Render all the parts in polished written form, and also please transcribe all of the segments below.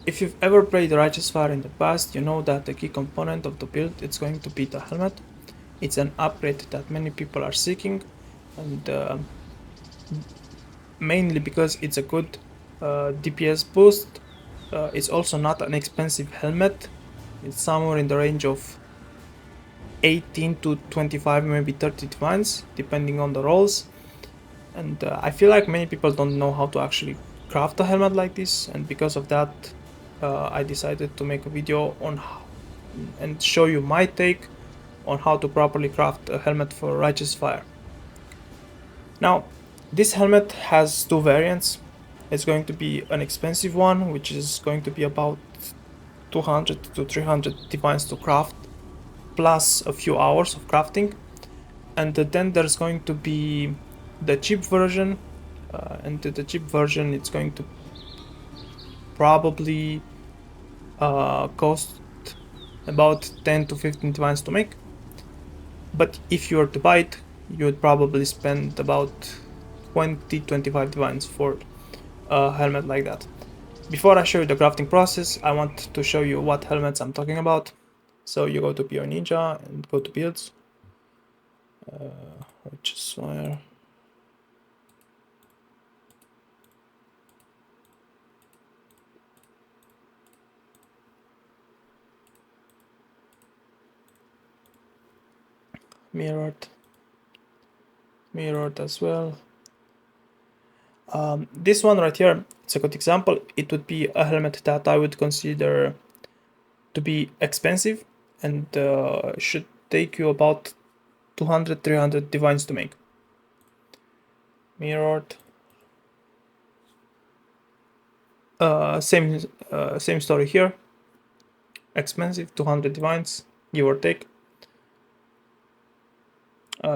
if you've ever played Righteous Fire in the past, you know that the key component of the build is going to be the helmet. It's an upgrade that many people are seeking, and mainly because it's a good DPS boost. It's also not an expensive helmet. It's somewhere in the range of 18 to 25, maybe 30 divines, depending on the rolls. And I feel like many people don't know how to actually craft a helmet like this, and because of that, I decided to make a video on how, and show you my take on how to properly craft a helmet for Righteous Fire. Now, this helmet has two variants. It's going to be an expensive one, which is going to be about 200 to 300 divines to craft, plus a few hours of crafting. And then there's going to be the cheap version, and the cheap version it's going to probably cost about 10 to 15 divines to make. But if you were to buy it, you would probably spend about 20-25 divines for a helmet like that. Before I show you the crafting process, I want to show you what helmets I'm talking about. So you go to PO Ninja and go to builds. Righteous Fire. Mirrored as well. This one right here, it's a good example. It would be a helmet that I would consider to be expensive and should take you about 200-300 divines to make. Mirrored. Same story here. Expensive, 200 divines, give or take.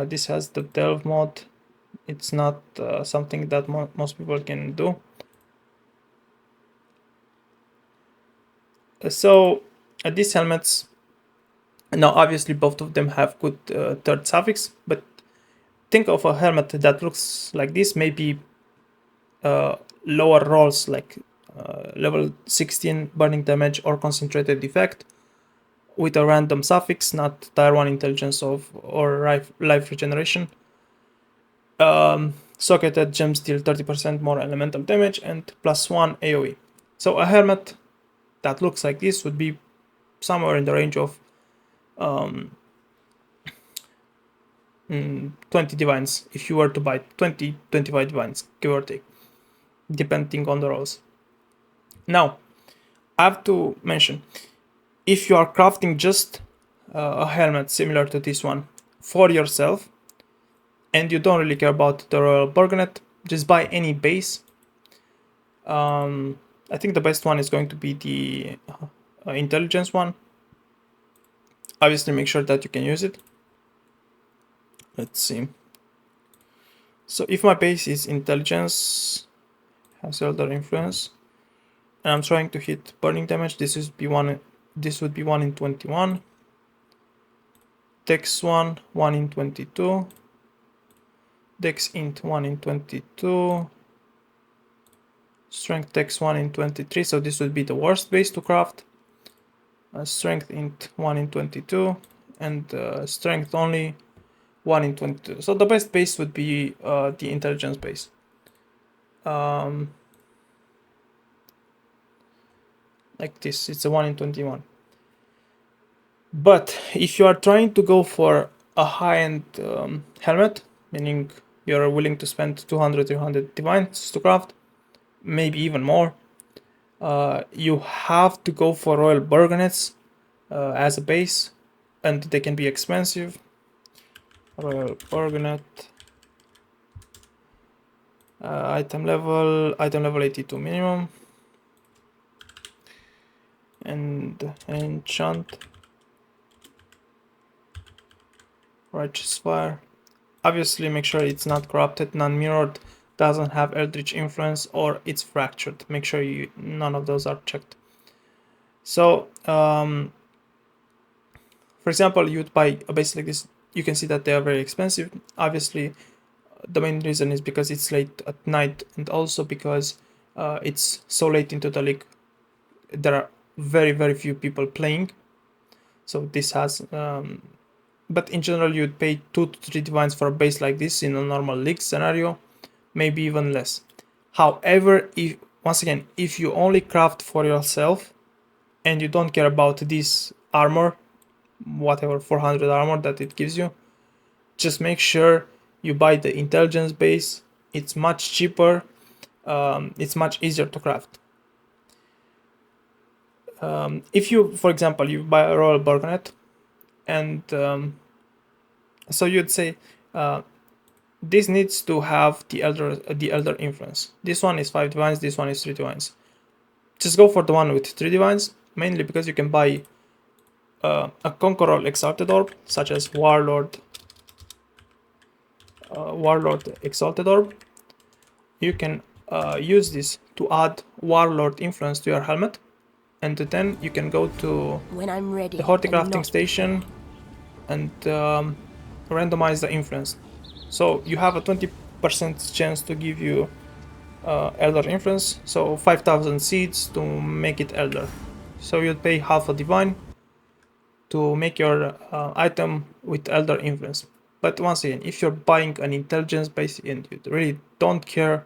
This has the delve mod. It's not something that most people can do. So these helmets, now obviously both of them have good third suffix, but think of a helmet that looks like this, maybe lower rolls like level 16 burning damage or concentrated effect with a random suffix, not tier 1 intelligence or life regeneration. Socketed gems deal 30% more elemental damage and +1 AoE. So a helmet that looks like this would be somewhere in the range of 20 divines if you were to buy 20-25 divines, give or take, depending on the rolls. Now, I have to mention, if you are crafting just a helmet similar to this one for yourself, and you don't really care about the Royal Burgonet, just buy any base. I think the best one is going to be the intelligence one. Obviously, make sure that you can use it. Let's see. So if my base is intelligence, has elder influence, and I'm trying to hit burning damage, this would be one in 21. Dex 1 in 22. Dex int 1 in 22. Strength Dex 1 in 23, so this would be the worst base to craft. Strength int 1 in 22, and strength only 1 in 22. So the best base would be the intelligence base. Like this, it's a 1 in 21. But if you are trying to go for a high-end helmet, meaning you're willing to spend 200-300 divines to craft, maybe even more, you have to go for Royal Burgonets as a base, and they can be expensive. Royal Burgonet, item level 82 minimum, and enchant Righteous Fire. Obviously make sure it's not corrupted, non-mirrored, doesn't have Eldritch influence, or it's fractured. Make sure none of those are checked. So for example, you'd buy a base like this. You can see that they are very expensive. Obviously the main reason is because it's late at night, and also because it's so late into the league. there are very few people playing, so this has but in general you'd pay 2 to 3 divines for a base like this in a normal league scenario, maybe even less. However, if once again, if you only craft for yourself and you don't care about this armor, whatever 400 armor that it gives you, just make sure you buy the intelligence base. It's much cheaper, it's much easier to craft. If you, for example, you buy a royal Burgonet, and so you'd say this needs to have the elder influence. This one is 5 divines, this one is 3 divines. Just go for the one with 3 divines, mainly because you can buy a Conqueror Exalted Orb, such as Warlord Exalted Orb. You can use this to add Warlord influence to your helmet, and then you can go to when I'm ready, the Horticrafting station and randomize the influence. So you have a 20% chance to give you Elder influence, so 5,000 seeds to make it Elder. So you'd pay half a divine to make your item with Elder influence. But once again, if you're buying an intelligence base and you really don't care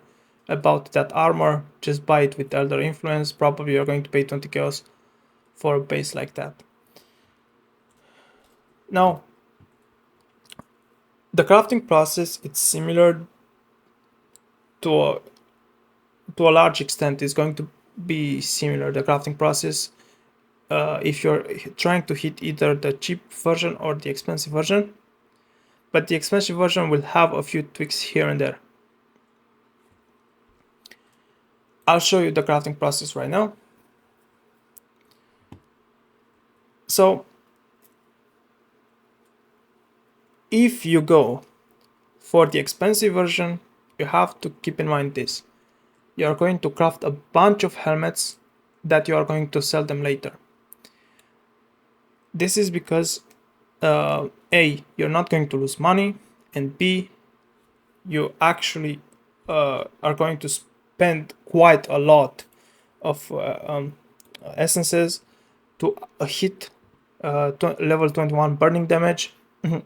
about that armor, just buy it with Elder influence. Probably you're going to pay 20 chaos for a base like that. Now, the crafting process, it's similar to a large extent. It's going to be similar, the crafting process, if you're trying to hit either the cheap version or the expensive version. But the expensive version will have a few tweaks here and there. I'll show you the crafting process right now. So if you go for the expensive version, you have to keep in mind this. You are going to craft a bunch of helmets that you are going to sell them later. This is because A, you're not going to lose money, and B, you actually are going to spend quite a lot of essences to hit level 21 burning damage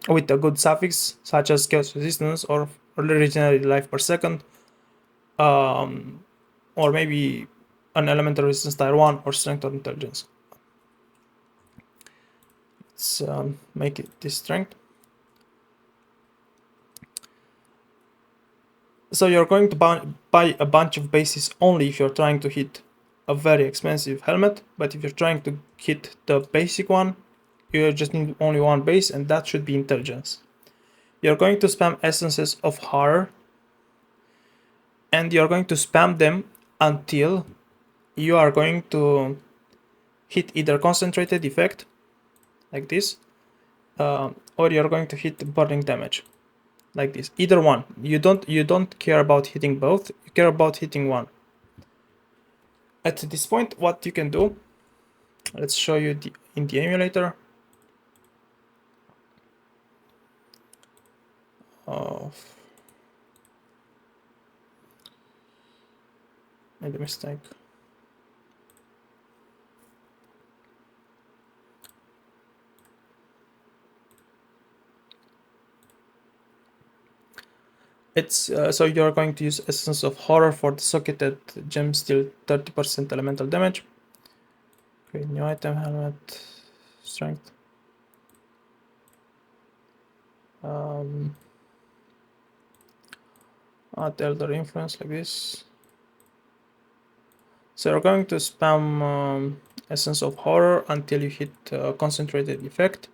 with a good suffix such as chaos resistance or regenerated life per second, or maybe an elemental resistance tier 1 or strength or intelligence. Let's make it this strength. So you're going to buy a bunch of bases only if you're trying to hit a very expensive helmet, but if you're trying to hit the basic one, you just need only one base, and that should be intelligence. You're going to spam essences of horror, and you're going to spam them until you are going to hit either concentrated effect, like this, or you're going to hit burning damage, like this. Either one. You don't care about hitting both. You care about hitting one. At this point, what you can do, let's show you in the emulator. Made a mistake. It's so you're going to use Essence of Horror for the socketed gem steel 30% elemental damage. Create new item, helmet, strength. Add Elder Influence like this. So you're going to spam Essence of Horror until you hit concentrated effect,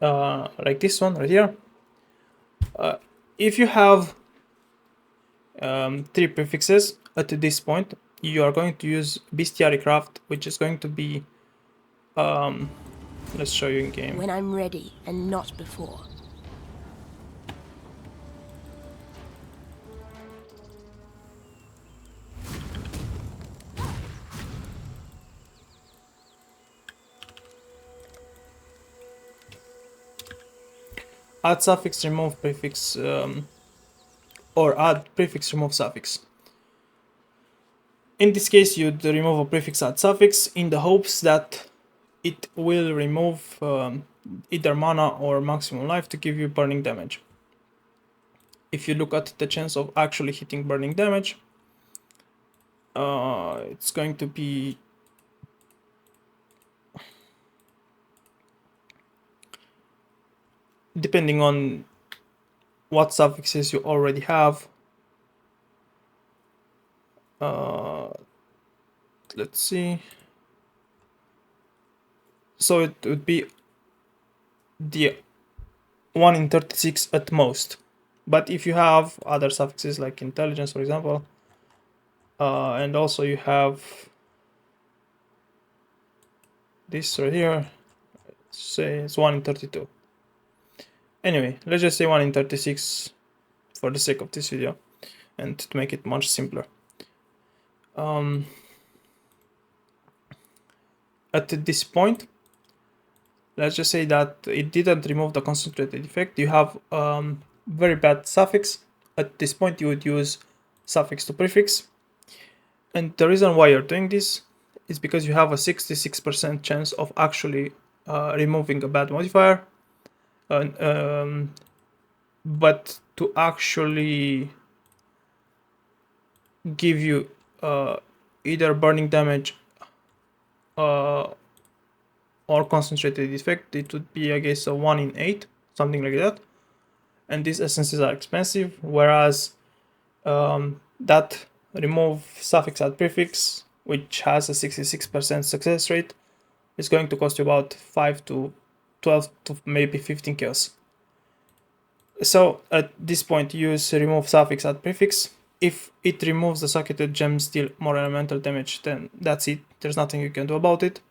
like this one right here. If you have 3 prefixes at this point, you are going to use Bestiary Craft, which is going to be, let's show you in game. When I'm ready and not before. Add suffix, remove prefix, or add prefix, remove suffix. In this case, you'd remove a prefix add suffix in the hopes that it will remove either mana or maximum life to give you burning damage. If you look at the chance of actually hitting burning damage, it's going to be depending on what suffixes you already have. Let's see. So it would be the 1 in 36 at most. But if you have other suffixes like intelligence, for example, and also you have this right here, say it's 1 in 32. Anyway, let's just say 1 in 36 for the sake of this video and to make it much simpler. At this point, let's just say that it didn't remove the concentrated effect. You have very bad suffix. At this point, you would use suffix to prefix. And the reason why you're doing this is because you have a 66% chance of actually removing a bad modifier. But to actually give you either burning damage or concentrated effect, it would be, I guess, a 1 in 8, something like that. And these essences are expensive, whereas that remove suffix add prefix, which has a 66% success rate, is going to cost you about 5 to 12 to maybe 15 chaos. So at this point, use remove suffix add prefix. If it removes the socketed gem deal more elemental damage, then that's it. There's nothing you can do about it.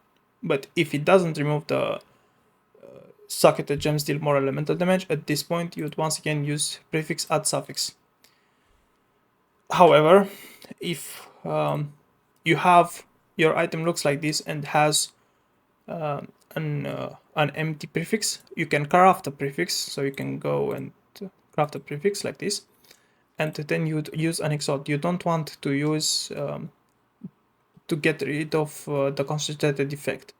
But if it doesn't remove the socketed gems deal more elemental damage, at this point you would once again use prefix add suffix. However, if you have your item looks like this and has an empty prefix, you can craft a prefix. So you can go and craft a prefix like this, and then you'd use an exalt. You don't want to use to get rid of the concentrated effect.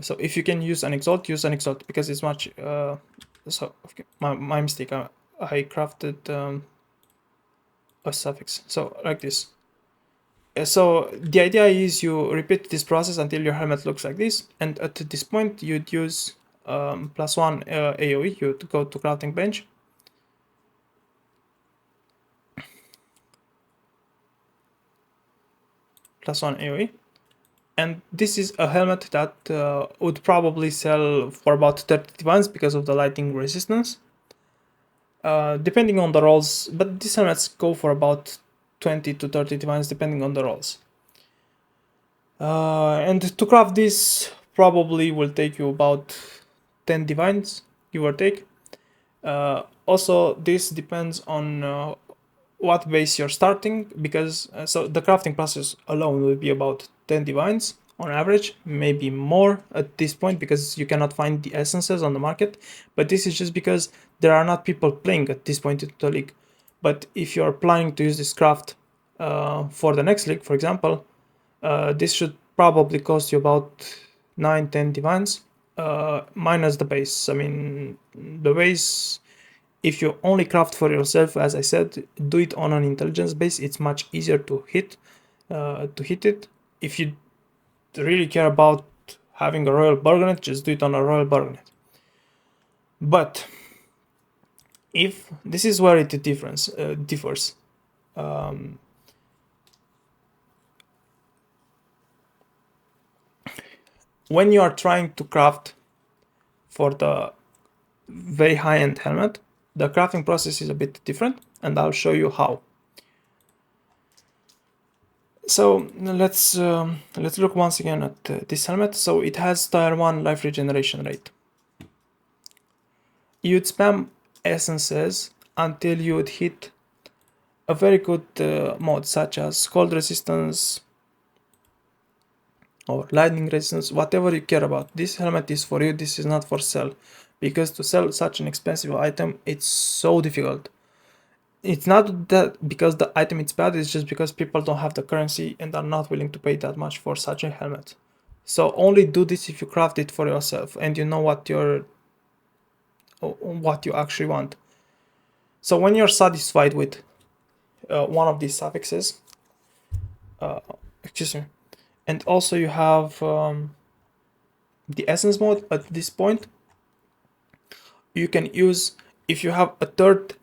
So if you can use an exalt, because it's much. So okay, my mistake. I crafted a suffix. So like this. So the idea is you repeat this process until your helmet looks like this, and at this point you'd use +1 AoE. You'd go to crafting bench. +1 AoE. And this is a helmet that would probably sell for about 30 divines because of the lightning resistance. Depending on the rolls, but these helmets go for about 20 to 30 divines depending on the rolls. And to craft this probably will take you about 10 divines, give or take. Also, this depends on what base you're starting, because so the crafting process alone will be about 10 divines on average, maybe more at this point because you cannot find the essences on the market. But this is just because there are not people playing at this point in the league. But if you're planning to use this craft for the next league, for example, this should probably cost you about 9-10 divines minus the base. I mean, the base, if you only craft for yourself, as I said, do it on an intelligence base. It's much easier to hit it. If you really care about having a royal bargonet, just do it on a royal bargonet. But if this is where it differs, when you are trying to craft for the very high-end helmet, the crafting process is a bit different, and I'll show you how. So let's look once again at this helmet. So it has tier 1 life regeneration rate. You'd spam essences until you would hit a very good mod such as cold resistance or lightning resistance, whatever you care about. This helmet is for you. This is not for sale, because to sell such an expensive item, it's so difficult. it's not that because the item is bad, it's just because people don't have the currency and are not willing to pay that much for such a helmet. So only do this if you craft it for yourself and you know what you actually want. So when you're satisfied with one of these suffixes, excuse me, and also you have the essence mode at this point, you can use, if you have a third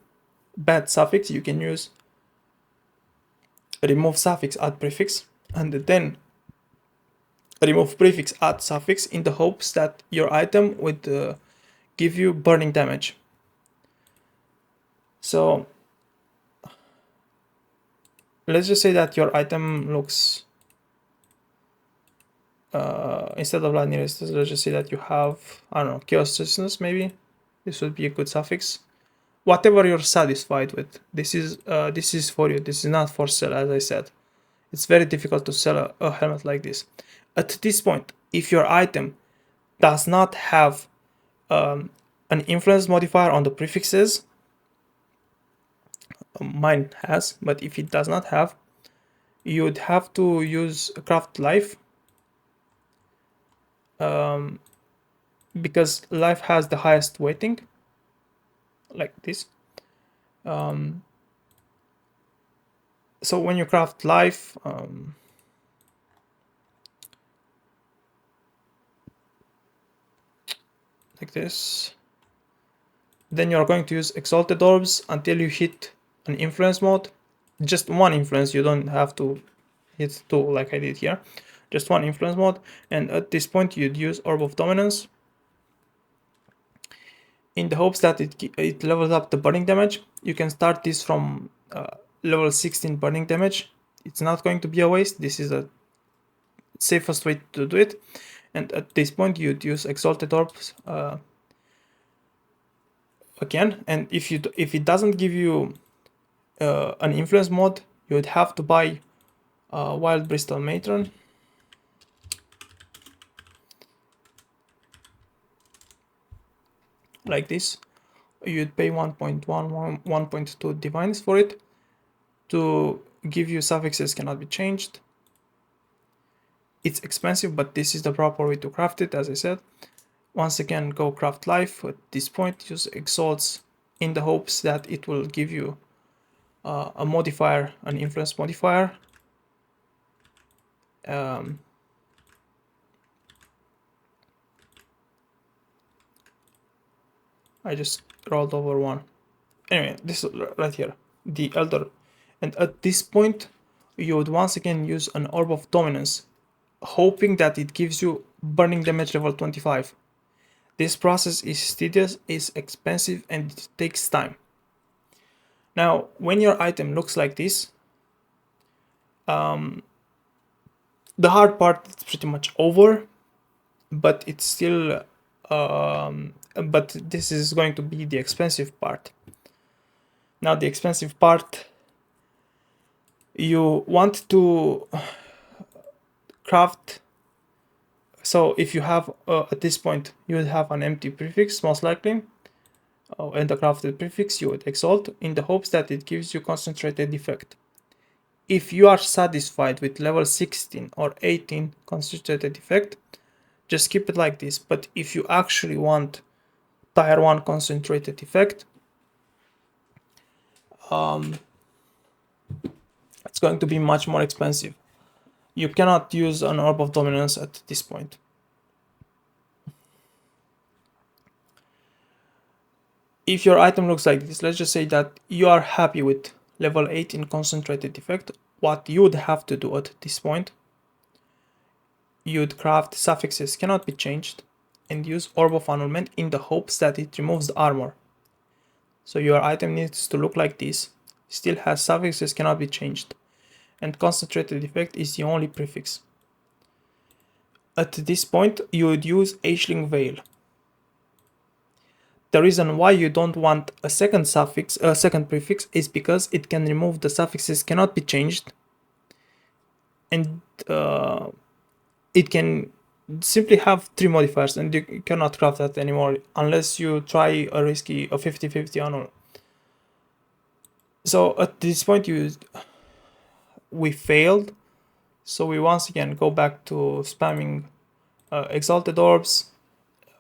bad suffix, you can use remove suffix add prefix and then remove prefix add suffix in the hopes that your item would give you burning damage. So let's just say that your item looks instead of blood resistance, let's just say that you have, I don't know, chaos resistance maybe. This would be a good suffix. Whatever you're satisfied with, this is for you. This is not for sale, as I said. It's very difficult to sell a helmet like this. At this point, if your item does not have an influence modifier on the prefixes, mine has, but if it does not have, you'd have to use craft life, because life has the highest weighting, like this. So when you craft life, like this, then you're going to use exalted orbs until you hit an influence mode. Just one influence, you don't have to hit two like I did here. Just one influence mode, and at this point you'd use Orb of Dominance in the hopes that it levels up the burning damage. You can start this from level 16 burning damage. It's not going to be a waste. This is the safest way to do it. And at this point you'd use Exalted Orbs again. And if it doesn't give you an influence mode, you would have to buy Wild Bristol Matron. Like this. You'd pay 1.1, 1.2 divines for it to give you suffixes cannot be changed. It's expensive, but this is the proper way to craft it, as I said. Once again, go craft life. At this point, use exalts in the hopes that it will give you a modifier, an influence modifier. I just rolled over one. Anyway, this is right here, the Elder. And at this point, you would once again use an Orb of Dominance, hoping that it gives you burning damage level 25. This process is tedious, is expensive, and it takes time. Now, when your item looks like this, the hard part is pretty much over, but it's still but this is going to be the expensive part. Now the expensive part, you want to craft. So if you have at this point you would have an empty prefix most likely, and the crafted prefix you would exalt in the hopes that it gives you concentrated effect. If you are satisfied with level 16 or 18 concentrated effect, just keep it like this. But if you actually want tier 1 concentrated effect, it's going to be much more expensive. You cannot use an Orb of Dominance at this point. If your item looks like this, let's just say that you are happy with level 18 concentrated effect, what you would have to do at this point, you'd craft suffixes cannot be changed and use Orb of Annulment in the hopes that it removes the armor. So your item needs to look like this, still has suffixes cannot be changed, and concentrated effect is the only prefix. At this point, you would use Aisling Veil. The reason why you don't want a second prefix is because it can remove the suffixes cannot be changed, and it can simply have 3 modifiers, and you cannot craft that anymore unless you try a risky 50-50 annul. So at this point we failed. So we once again go back to spamming exalted orbs,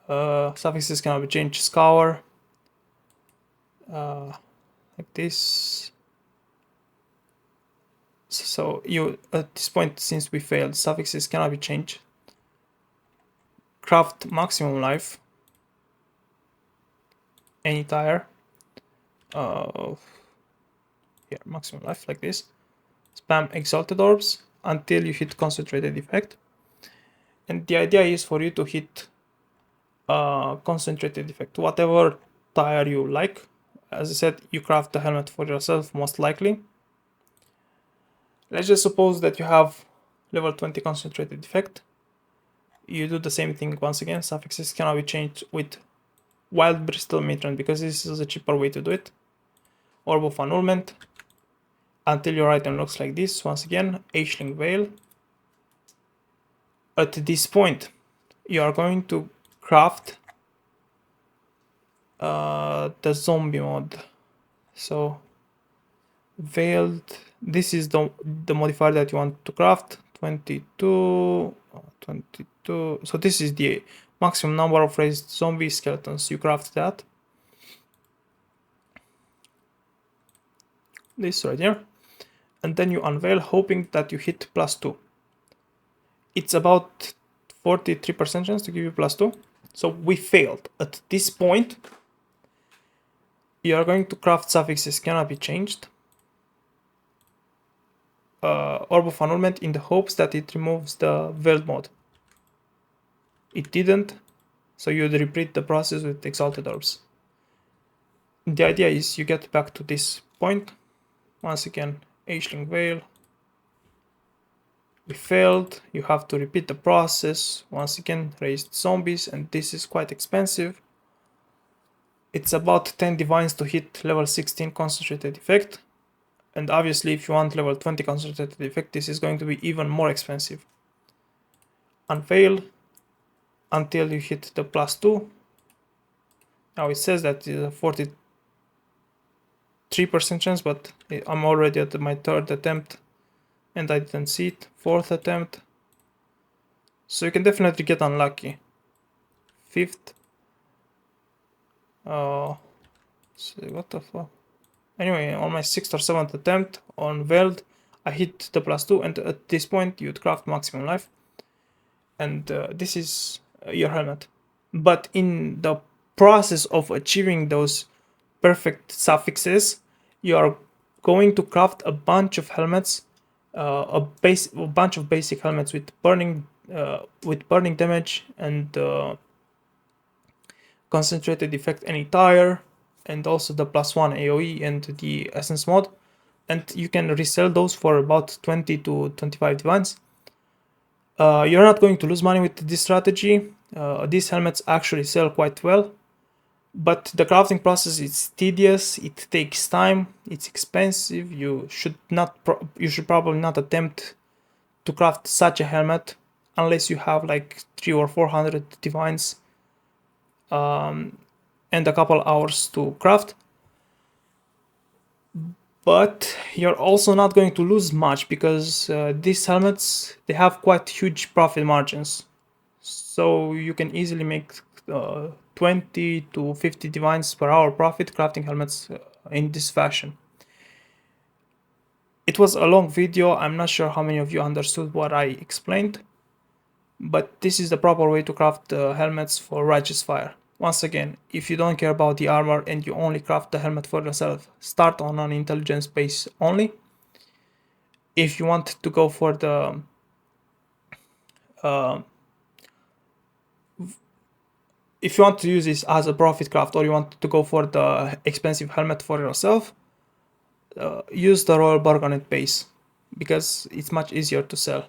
suffixes cannot be changed, scour, like this. So you at this point, since we failed, suffixes cannot be changed. Craft maximum life, any tire. Here, maximum life, like this. Spam exalted orbs until you hit concentrated effect. And the idea is for you to hit concentrated effect, whatever tire you like. As I said, you craft the helmet for yourself, most likely. Let's just suppose that you have level 20 concentrated effect. You do the same thing once again. Suffixes cannot be changed with Wild Bristol Mitron because this is a cheaper way to do it. Orb of Annulment until your item looks like this. Once again, Aisling Veil. At this point, you are going to craft the zombie mod. So veiled, this is the modifier that you want to craft. 22. So this is the maximum number of raised zombie skeletons. You craft that. This right here. And then you unveil, hoping that you hit +2. It's about 43% chance to give you +2. So we failed. At this point, you are going to craft suffixes cannot be changed. Orb of Annulment in the hopes that it removes the veiled mod. It didn't, so you'd repeat the process with exalted orbs. The idea is you get back to this point. Once again, Aisling Veil. We failed. You have to repeat the process. Once again, raised zombies, and this is quite expensive. It's about 10 divines to hit level 16 concentrated effect. And obviously, if you want level 20 concentrated effect, this is going to be even more expensive. Unveil until you hit the +2. Now it says that it's a 43% chance, but I'm already at my third attempt and I didn't see it. Fourth attempt. So you can definitely get unlucky. Fifth. What the fuck? Anyway, on my 6th or 7th attempt on Veiled, I hit the +2, and at this point you'd craft maximum life. And this is your helmet. But in the process of achieving those perfect suffixes, you are going to craft a bunch of helmets, a bunch of basic helmets with burning damage and concentrated effect any tire, and also the +1 AoE and the essence mod, and you can resell those for about 20 to 25 divines. You're not going to lose money with this strategy. These helmets actually sell quite well, but the crafting process is tedious, it takes time, it's expensive. You should probably not attempt to craft such a helmet unless you have like 300 or 400 divines and a couple hours to craft. But you're also not going to lose much because these helmets, they have quite huge profit margins. So you can easily make 20 to 50 divines per hour profit crafting helmets in this fashion. It was a long video. I'm not sure how many of you understood what I explained, but this is the proper way to craft helmets for Righteous Fire. Once again, if you don't care about the armor and you only craft the helmet for yourself, start on an intelligence base only. If you want to go for the if you want to use this as a profit craft, or you want to go for the expensive helmet for yourself, use the Royal Bargonet base because it's much easier to sell.